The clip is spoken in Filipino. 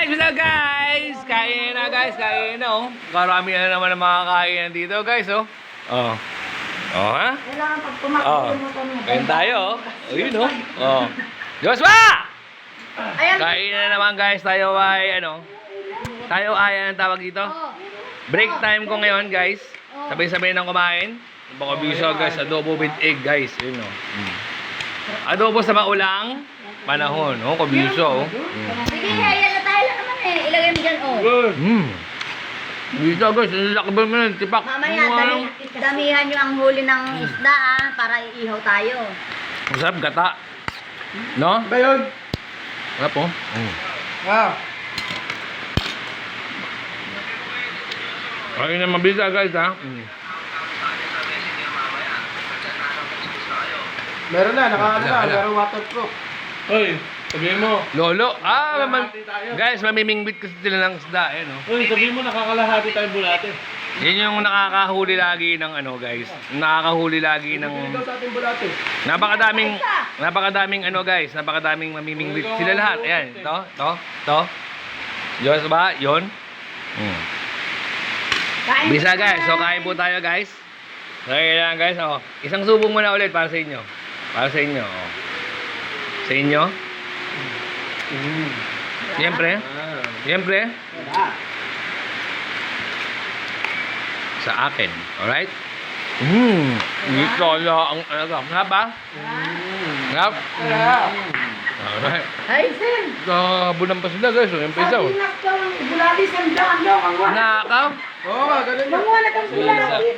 What's up guys? Kain na guys, kain na oh. Karami na naman ang mga kain dito guys oh. Oh. Oh ha? Kailangan pag Oh. pumakot mo kami. Kain tayo oh. Ayun oh. Oh. Joshua! Ayan. Kain na naman guys, tayo ay ano? Tayo ay anong tawag dito? Break time ko ngayon guys. Sabay-sabay nang kumain. Baka bisa guys, adobo with egg guys. Yun oh. Adobo sa maulang panahon. Oh, kabiso oh. Sige, ayan na tayo lang naman eh. Ilagay mo dyan, oh. Bisa guys, lakban mo na, tipak. Mamaya, damihan nyo ang huli ng isda, ah, para iihaw tayo. Masarap gata. No? Ba yun? Sarap oh. Ah. Kaya na mabisa guys ha. Meron na, meron waterproof. Hoy, sabihin mo. Lolo, guys, mamimingwit kasi sila ng isda eh no. Hoy, sabihin mo nakakalahati tayong bulate. Yan yung nakakahuli lagi ng ano guys. Nakakahuli lagi ng Ito sa ating bulate. napakadaming ano guys, napakadaming mamimingwit sila lahat. Ayan, to. Diyos ba? Yon. Bisa guys, so kain po tayo guys. Okay lang guys, oh. Isang subong muna ulit para sa inyo. Para sa inyo, oh. Sa inyo? Siyempre. Siyempre. Sa akin. Alright? Ito na ang alagam. Nga ba? Nga? Alright. Ay, Sim! Bulan pa sila guys. Yung pa isa. Bulali, sandaan daw. Nakaw? Oo nga, ganun yun. Manguha na kang bulali.